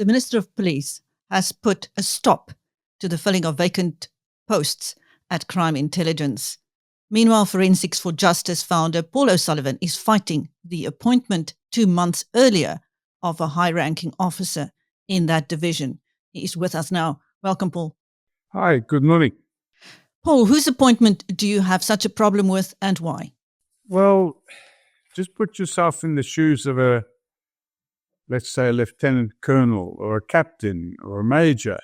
the Minister of Police has put a stop to the filling of vacant posts at Crime Intelligence. Meanwhile, Forensics for Justice founder Paul O'Sullivan is fighting the appointment 2 months earlier of a high-ranking officer in that division. He is with us now. Welcome, Paul. Hi, good morning. Paul, whose appointment do you have such a problem with and why? Well, just put yourself in the shoes of let's say a lieutenant colonel or a captain or a major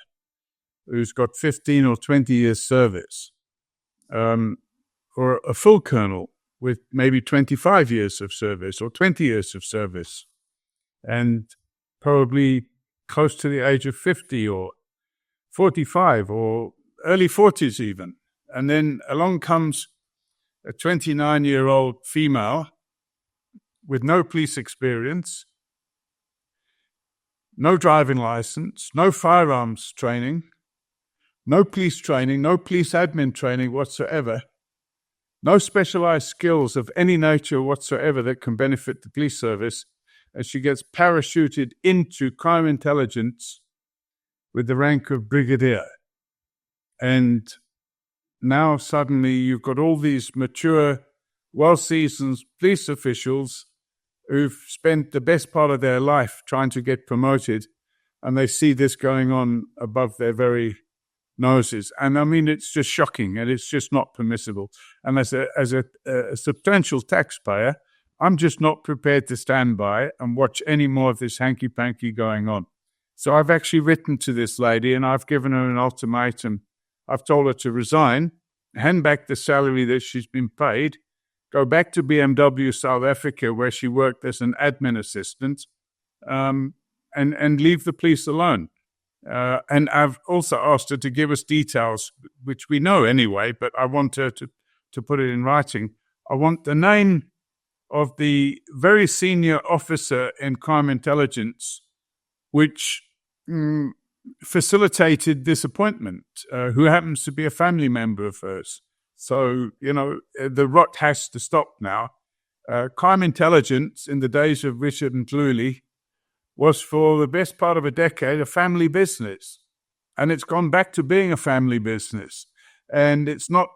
who's got 15 or 20 years service, or a full colonel with maybe 25 years of service or 20 years of service, and probably close to the age of 50 or 45 or early 40s even. And then along comes a 29-year-old female with no police experience, no driving license, no firearms training, no police admin training whatsoever, no specialized skills of any nature whatsoever that can benefit the police service, and she gets parachuted into crime intelligence with the rank of brigadier. And now suddenly you've got all these mature, well-seasoned police officials who've spent the best part of their life trying to get promoted, and they see this going on above their very noses. And I mean, it's just shocking, and it's just not permissible. And as a substantial taxpayer, I'm just not prepared to stand by and watch any more of this hanky-panky going on. So I've actually written to this lady, and I've given her an ultimatum. I've told her to resign, hand back the salary that she's been paid, go back to BMW South Africa, where she worked as an admin assistant, and leave the police alone. And I've also asked her to give us details, which we know anyway, but I want her to put it in writing. I want the name of the very senior officer in crime intelligence, which facilitated this appointment, who happens to be a family member of hers. So, the rot has to stop now. Crime intelligence in the days of Richard and Tluli was for the best part of a decade a family business. And it's gone back to being a family business. And it's not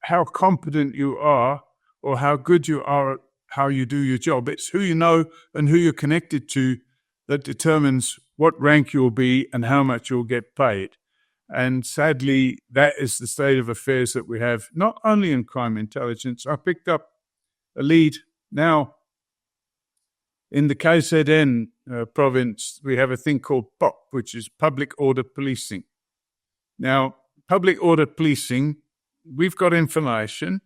how competent you are or how good you are at how you do your job. It's who you know and who you're connected to that determines what rank you'll be and how much you'll get paid. And sadly, that is the state of affairs that we have, not only in crime intelligence. I picked up a lead now. In the KZN province, we have a thing called POP, which is Public Order Policing. Now, public order policing, we've got information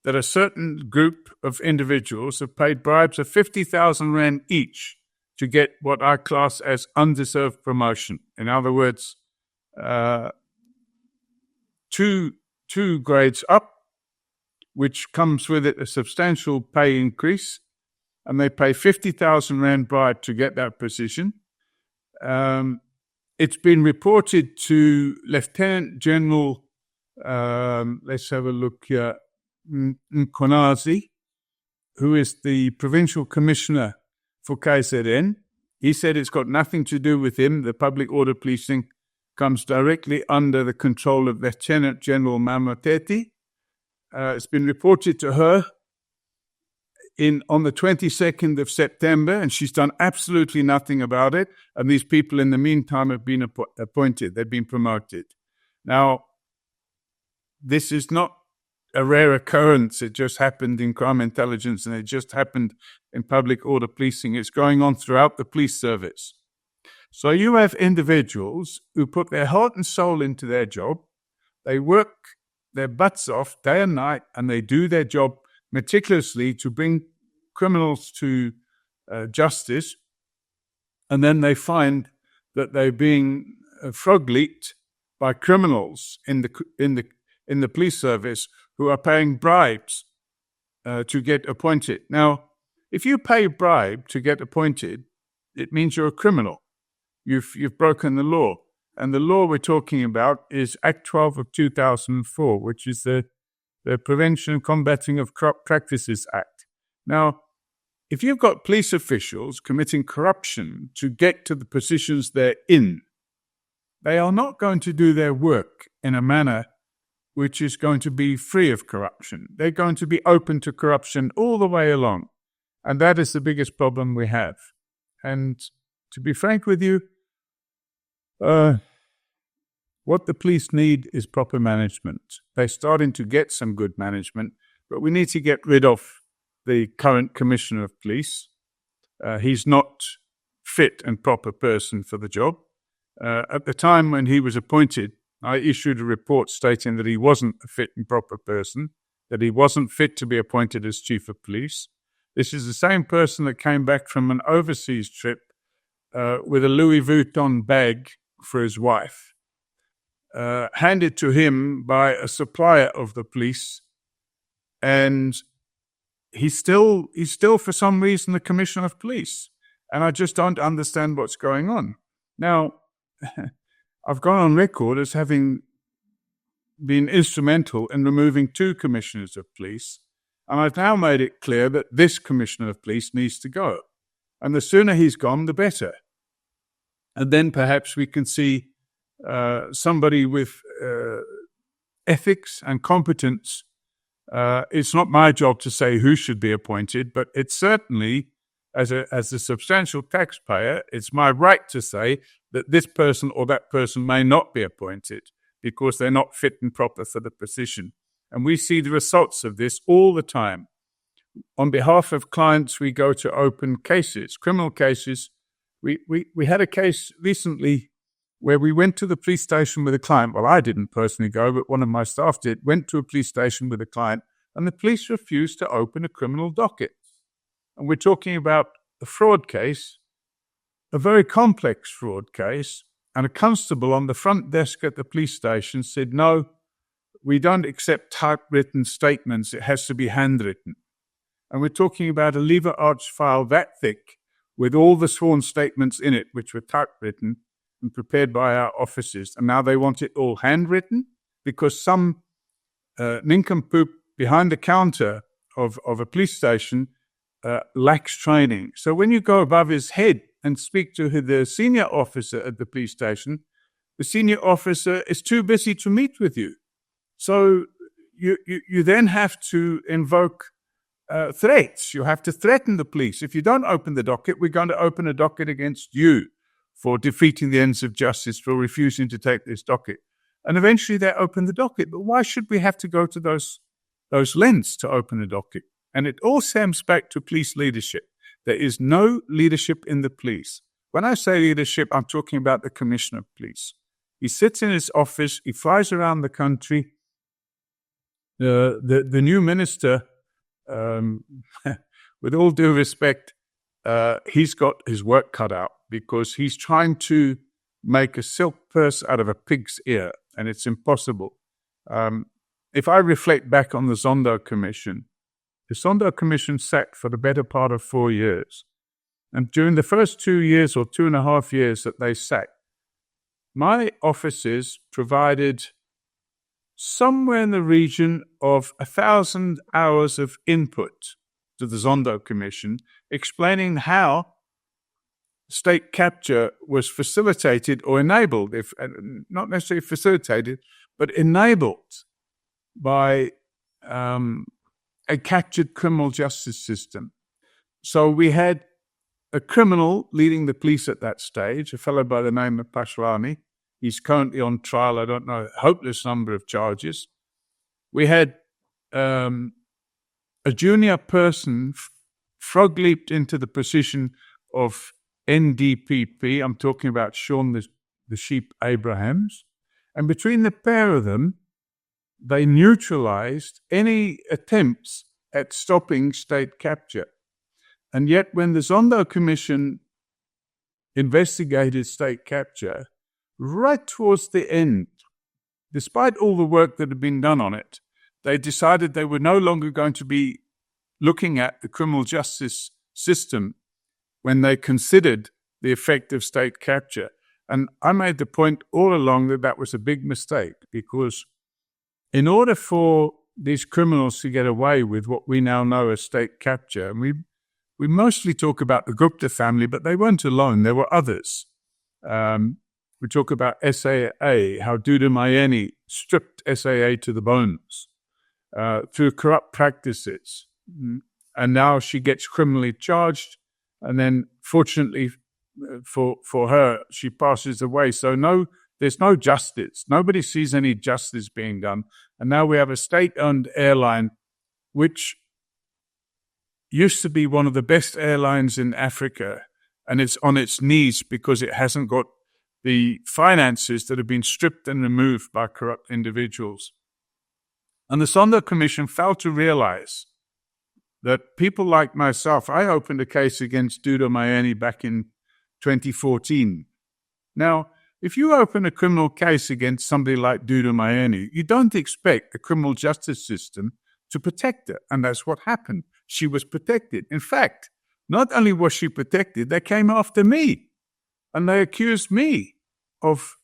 that a certain group of individuals have paid bribes of 50,000 Rand each to get what I class as undeserved promotion. In other words, two grades up, which comes with it a substantial pay increase, and they pay 50,000 Rand bribe to get that position. It's been reported to Lieutenant General, let's have a look here, Nkonazi, who is the provincial commissioner for KZN. He said it's got nothing to do with him. The public order policing comes directly under the control of Lieutenant General Mamoteti. It's been reported to her on the 22nd of September, and she's done absolutely nothing about it. And these people in the meantime have been appointed. They've been promoted. Now, this is not a rare occurrence. It just happened in crime intelligence, and it just happened in public order policing. It's going on throughout the police service. So you have individuals who put their heart and soul into their job. They work their butts off day and night, and they do their job meticulously to bring criminals to justice, and then they find that they're being frog-leaped by criminals in the police service who are paying bribes to get appointed. Now, if you pay a bribe to get appointed, it means you're a criminal. You've broken the law, and the law we're talking about is Act 12 of 2004, which is the Prevention and Combating of Corrupt Practices Act. Now, if you've got police officials committing corruption to get to the positions they're in, they are not going to do their work in a manner which is going to be free of corruption. They're going to be open to corruption all the way along. And that is the biggest problem we have. And to be frank with you, what the police need is proper management. They're starting to get some good management, but we need to get rid of the current Commissioner of Police. He's not fit and proper person for the job. At the time when he was appointed, I issued a report stating that he wasn't a fit and proper person, that he wasn't fit to be appointed as Chief of Police. This is the same person that came back from an overseas trip with a Louis Vuitton bag for his wife, handed to him by a supplier of the police, and he's still for some reason the Commissioner of Police, and I just don't understand what's going on. Now, I've gone on record as having been instrumental in removing 2 commissioners of police, and I've now made it clear that this Commissioner of Police needs to go, and the sooner he's gone, the better. And then perhaps we can see somebody with ethics and competence. It's not my job to say who should be appointed, but it's certainly, as a substantial taxpayer, it's my right to say that this person or that person may not be appointed because they're not fit and proper for the position. And we see the results of this all the time. On behalf of clients, we go to open cases, criminal cases. We had a case recently where we went to the police station with a client. Well, I didn't personally go, but one of my staff did, went to a police station with a client, and the police refused to open a criminal docket. And we're talking about a fraud case, a very complex fraud case, and a constable on the front desk at the police station said, no, we don't accept typewritten statements. It has to be handwritten. And we're talking about a lever arch file that thick with all the sworn statements in it, which were typewritten and prepared by our officers. And now they want it all handwritten because some nincompoop behind the counter of a police station lacks training. So when you go above his head and speak to the senior officer at the police station, the senior officer is too busy to meet with you. So you then have to invoke threats. You have to threaten the police. If you don't open the docket, we're going to open a docket against you for defeating the ends of justice, for refusing to take this docket. And eventually they open the docket. But why should we have to go to those lengths to open a docket? And it all stems back to police leadership. There is no leadership in the police. When I say leadership, I'm talking about the Commissioner of Police. He sits in his office, he flies around the country. The new minister, with all due respect, he's got his work cut out because he's trying to make a silk purse out of a pig's ear, and it's impossible. If I reflect back on the Zondo Commission, the Zondo Commission sat for the better part of 4 years. And during the first 2 years or 2.5 years that they sat, my offices provided somewhere in the region of 1,000 hours of input to the Zondo Commission, explaining how state capture was facilitated or enabled, if not necessarily facilitated, but enabled by a captured criminal justice system. So we had a criminal leading the police at that stage, a fellow by the name of Pashlani. He's currently on trial, I don't know, a hopeless number of charges. We had a junior person frog-leaped into the position of NDPP. I'm talking about Sean the Sheep Abrahams. And between the pair of them, they neutralized any attempts at stopping state capture. And yet when the Zondo Commission investigated state capture, right towards the end, despite all the work that had been done on it, they decided they were no longer going to be looking at the criminal justice system when they considered the effect of state capture. And I made the point all along that that was a big mistake, because in order for these criminals to get away with what we now know as state capture, and we mostly talk about the Gupta family, but they weren't alone. There were others. We talk about SAA, how Duda Mayeni stripped SAA to the bones through corrupt practices. And now she gets criminally charged. And then, fortunately for her, she passes away. So there's no justice. Nobody sees any justice being done. And now we have a state-owned airline, which used to be one of the best airlines in Africa, and it's on its knees because it hasn't got the finances that have been stripped and removed by corrupt individuals. And the Sondel Commission failed to realize that people like myself, I opened a case against Duda Mayeni back in 2014. Now, if you open a criminal case against somebody like Duda Mayeni, you don't expect the criminal justice system to protect her, and that's what happened. She was protected. In fact, not only was she protected, they came after me, and they accused me of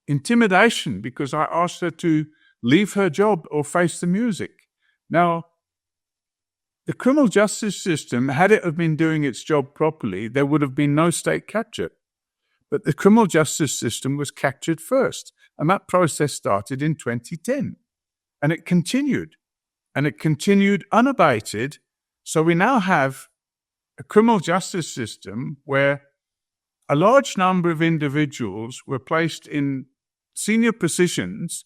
intimidation because I asked her to leave her job or face the music. Now, the criminal justice system, had it have been doing its job properly, there would have been no state capture. But the criminal justice system was captured first, and that process started in 2010. And it continued unabated. So we now have a criminal justice system where a large number of individuals were placed in senior positions,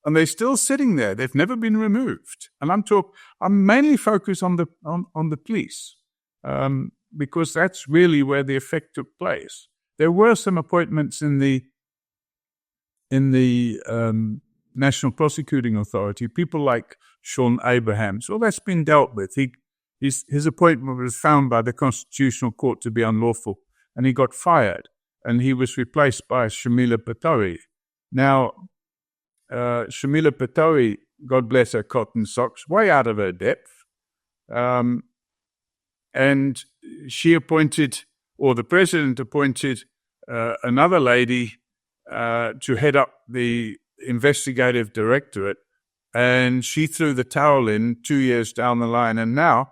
and they're still sitting there. They've never been removed. And I'm mainly focused on the police because that's really where the effect took place. There were some appointments in the National Prosecuting Authority, people like Sean Abrahams. Well, that's been dealt with. His appointment was found by the Constitutional Court to be unlawful, and he got fired, and he was replaced by Shamila Patoe. Now, Shamila Patoe, God bless her cotton socks, way out of her depth, and she appointed, or the president appointed, another lady to head up the investigative directorate, and she threw the towel in 2 years down the line, and now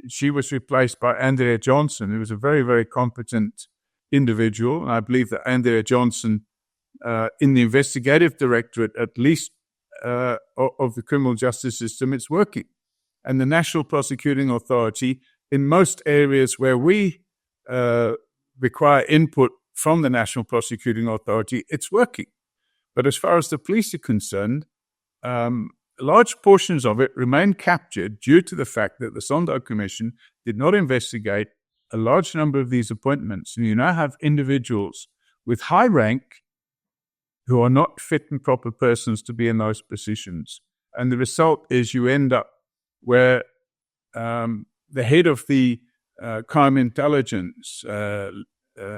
she was replaced by Andrea Johnson, who was a very, very competent individual. And I believe that Andrea Johnson, in the investigative directorate, at least of the criminal justice system, it's working. And the National Prosecuting Authority, in most areas where we require input from the National Prosecuting Authority, it's working. But as far as the police are concerned, large portions of it remain captured due to the fact that the Sondel Commission did not investigate a large number of these appointments. And you now have individuals with high rank who are not fit and proper persons to be in those positions. And the result is you end up where the head of the crime intelligence,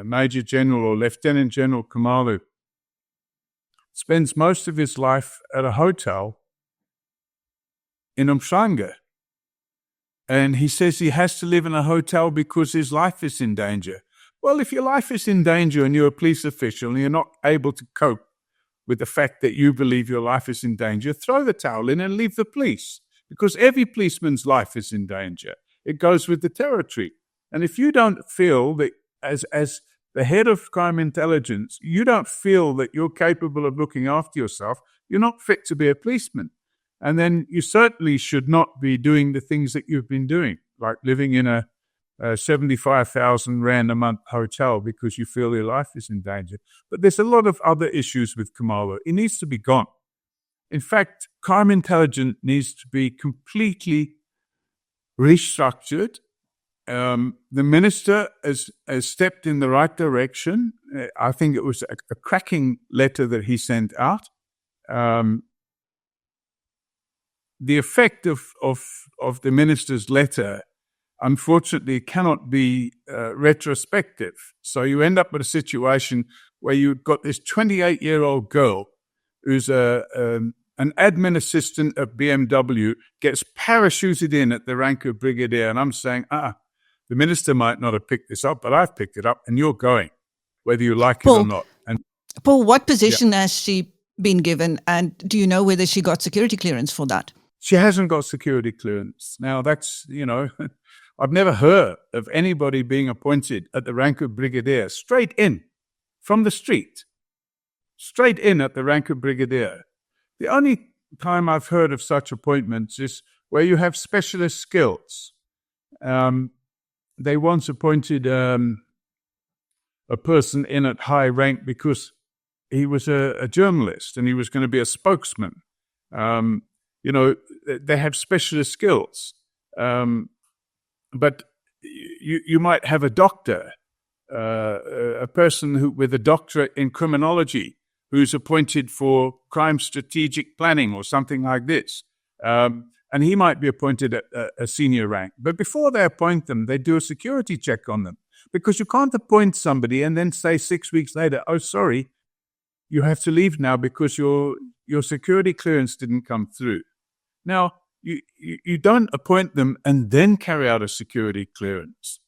Major General or Lieutenant General Kamalu, spends most of his life at a hotel in Umhlanga. And he says he has to live in a hotel because his life is in danger. Well, if your life is in danger and you're a police official and you're not able to cope with the fact that you believe your life is in danger, throw the towel in and leave the police, because every policeman's life is in danger. It goes with the territory. And if you don't feel that as the head of crime intelligence, you don't feel that you're capable of looking after yourself, you're not fit to be a policeman. And then you certainly should not be doing the things that you've been doing, like living in a 75,000 Rand a month hotel because you feel your life is in danger. But there's a lot of other issues with Kamalo. It needs to be gone. In fact, crime intelligence needs to be completely restructured. The minister has stepped in the right direction. I think it was a cracking letter that he sent out. The effect of the minister's letter, unfortunately, cannot be retrospective. So you end up with a situation where you've got this 28-year-old girl who's an admin assistant at BMW, gets parachuted in at the rank of brigadier. And I'm saying, the minister might not have picked this up, but I've picked it up, and you're going, whether you like it or not. And Paul, what position has she been given, and do you know whether she got security clearance for that? She hasn't got security clearance. Now, that's, I've never heard of anybody being appointed at the rank of brigadier straight in from the street, straight in at the rank of brigadier. The only time I've heard of such appointments is where you have specialist skills. They once appointed a person in at high rank because he was a journalist and he was going to be a spokesman. They have specialist skills. But you might have a doctor, a person with a doctorate in criminology who's appointed for crime strategic planning or something like this. And he might be appointed at a senior rank. But before they appoint them, they do a security check on them, because you can't appoint somebody and then say 6 weeks later, oh, sorry, you have to leave now because your security clearance didn't come through. Now, you don't appoint them and then carry out a security clearance.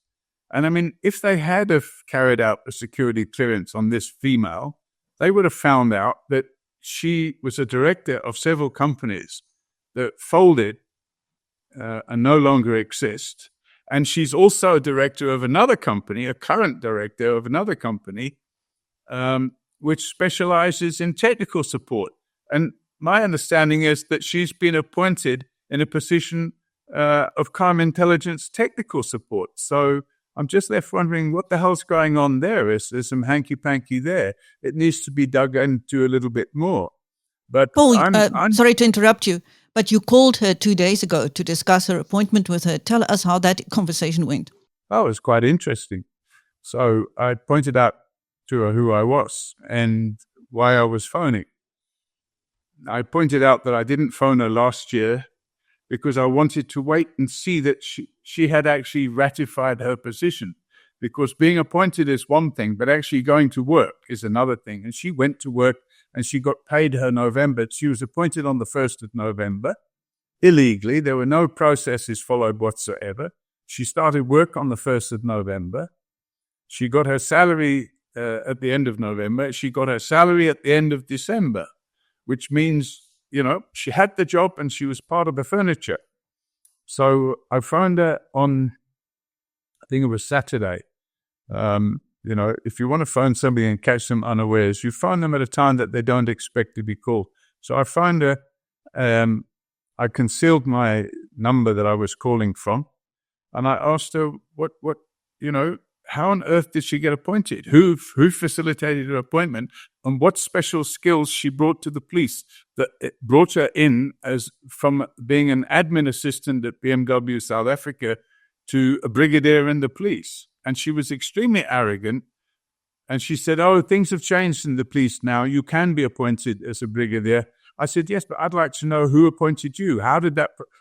And I mean, if they had have carried out a security clearance on this female, they would have found out that she was a director of several companies that folded and no longer exist. And she's also a director of another company, a current director of another company, which specializes in technical support. And my understanding is that she's been appointed in a position of crime intelligence technical support. So I'm just left wondering what the hell's going on there. There's some hanky-panky there. It needs to be dug into a little bit more. But Paul, I'm sorry to interrupt you, but you called her 2 days ago to discuss her appointment with her. Tell us how that conversation went. Oh, it was quite interesting. So I pointed out to her who I was and why I was phoning. I pointed out that I didn't phone her last year because I wanted to wait and see that she had actually ratified her position. Because being appointed is one thing, but actually going to work is another thing. And she went to work and she got paid her November. She was appointed on the 1st of November, illegally. There were no processes followed whatsoever. She started work on the 1st of November. She got her salary at the end of November. She got her salary at the end of December, which means, she had the job and she was part of the furniture. So I phoned her on, I think it was Saturday. If you want to phone somebody and catch them unawares, you phone them at a time that they don't expect to be called. So I phoned her. I concealed my number that I was calling from, and I asked her how on earth did she get appointed? Who facilitated her appointment, and what special skills she brought to the police that it brought her in as from being an admin assistant at BMW South Africa to a brigadier in the police. And she was extremely arrogant. And she said, oh, things have changed in the police now. You can be appointed as a brigadier. I said, yes, but I'd like to know who appointed you.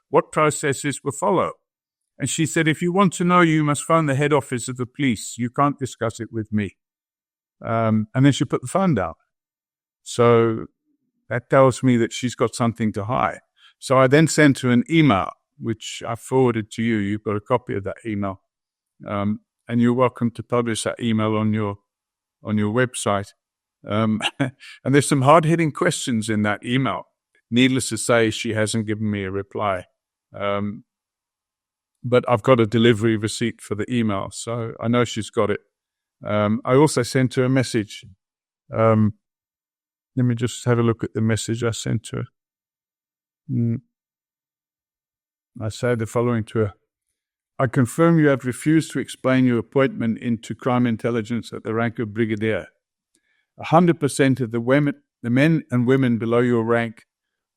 What processes were followed? And she said, if you want to know, you must phone the head office of the police. You can't discuss it with me. And then she put the phone down. So that tells me that she's got something to hide. So I then sent her an email, which I forwarded to you. You've got a copy of that email. And you're welcome to publish that email on your website. And there's some hard-hitting questions in that email. Needless to say, she hasn't given me a reply. But I've got a delivery receipt for the email, so I know she's got it. I also sent her a message. Let me just have a look at the message I sent her. I say the following to her. I confirm you have refused to explain your appointment into crime intelligence at the rank of brigadier. 100% of the men and women below your rank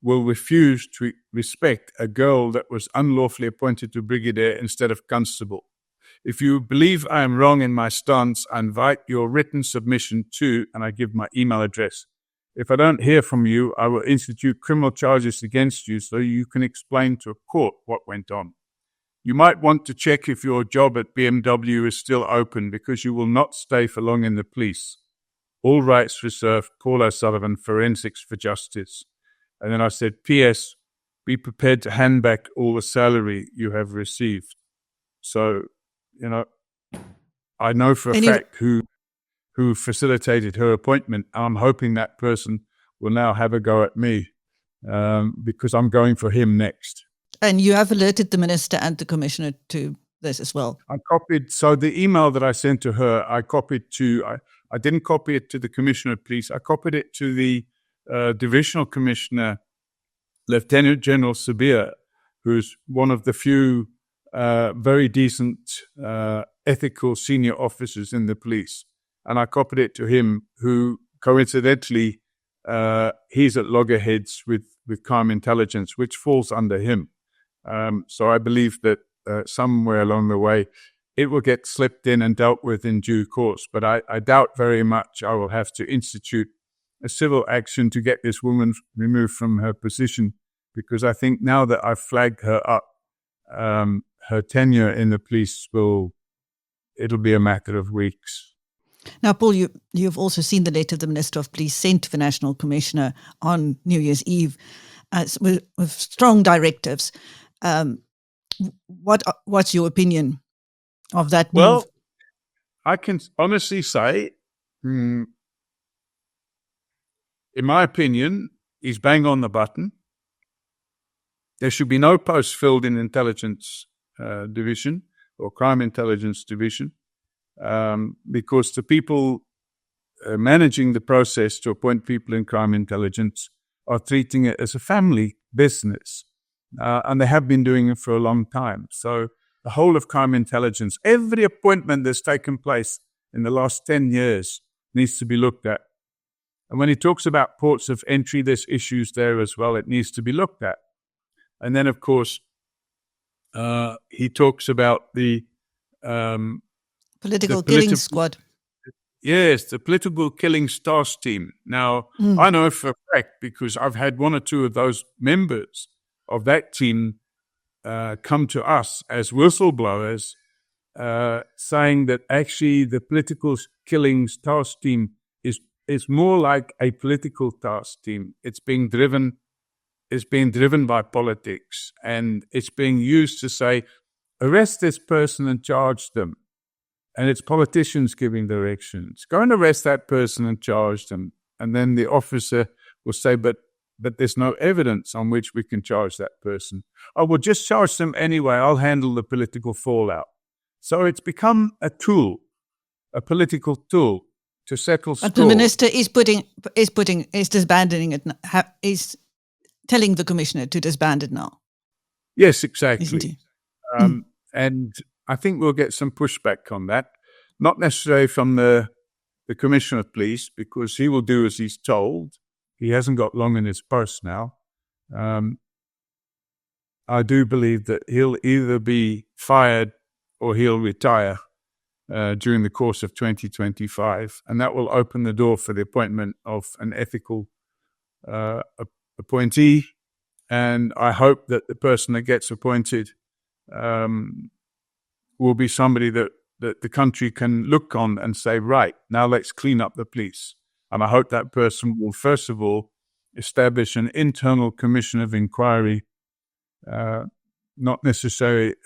will refuse to respect a girl that was unlawfully appointed to brigadier instead of constable. If you believe I am wrong in my stance, I invite your written submission to, and I give my email address. If I don't hear from you, I will institute criminal charges against you so you can explain to a court what went on. You might want to check if your job at BMW is still open because you will not stay for long in the police. All rights reserved, Paul O'Sullivan, Forensics for Justice. And then I said, P.S., be prepared to hand back all the salary you have received. So, I know for a fact who facilitated her appointment. I'm hoping that person will now have a go at me because I'm going for him next. And you have alerted the minister and the commissioner to this as well. I copied, so the email that I sent to her, I copied to, I didn't copy it to the Commissioner of Police. I copied it to the Divisional Commissioner, Lieutenant General Sabir, who's one of the few very decent, ethical senior officers in the police. And I copied it to him, who coincidentally, he's at loggerheads with crime intelligence, which falls under him. So I believe that somewhere along the way, it will get slipped in and dealt with in due course. But I doubt very much I will have to institute a civil action to get this woman removed from her position, because I think now that I've flagged her up, her tenure in the police it'll be a matter of weeks. Now, Paul, you've also seen the letter the Minister of Police sent to the National Commissioner on New Year's Eve with strong directives. What's your opinion of that move? Well, I can honestly say, in my opinion, he's bang on the button. There should be no posts filled in intelligence division or crime intelligence division, because the people managing the process to appoint people in crime intelligence are treating it as a family business, and they have been doing it for a long time. So the whole of crime intelligence, every appointment that's taken place in the last 10 years needs to be looked at. And when he talks about ports of entry, there's issues there as well. It needs to be looked at. And then, of course, he talks about the political killing squad. Yes, the political killing task team. Now, I know for a fact, because I've had one or two of those members of that team come to us as whistleblowers, saying that actually the political killings task team is more like a political task team. It's being driven by politics, and it's being used to say, arrest this person and charge them. And it's politicians giving directions. Go and arrest that person and charge them. And then the officer will say, but there's no evidence on which we can charge that person. Oh, well, just charge them anyway. I'll handle the political fallout. So it's become a tool, a political tool to settle scores. But the minister is disbanding it, is telling the commissioner to disband it now. Yes, exactly. Isn't he? And I think we'll get some pushback on that, not necessarily from the Commissioner of Police, because he will do as he's told. He hasn't got long in his post now. I do believe that he'll either be fired or he'll retire during the course of 2025, and that will open the door for the appointment of an ethical appointee. And I hope that the person that gets appointed will be somebody that the country can look on and say, right, now let's clean up the police. And I hope that person will, first of all, establish an internal commission of inquiry, not necessarily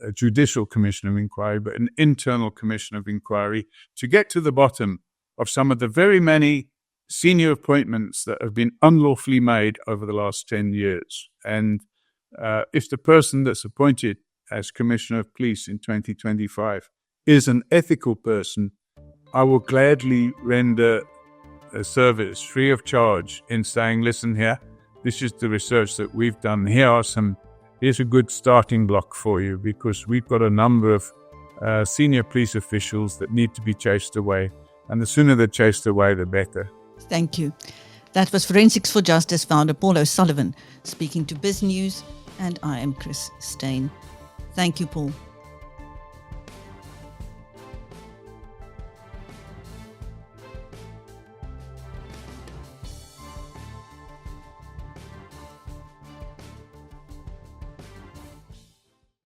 a judicial commission of inquiry, but an internal commission of inquiry to get to the bottom of some of the very many senior appointments that have been unlawfully made over the last 10 years. And if the person that's appointed as Commissioner of Police in 2025 is an ethical person, I will gladly render a service free of charge in saying, listen here, this is the research that we've done. Here's a good starting block for you, because we've got a number of senior police officials that need to be chased away. And the sooner they're chased away, the better. Thank you. That was Forensics for Justice founder Paul O'Sullivan speaking to BizNews, and I am Chris Steyn. Thank you, Paul.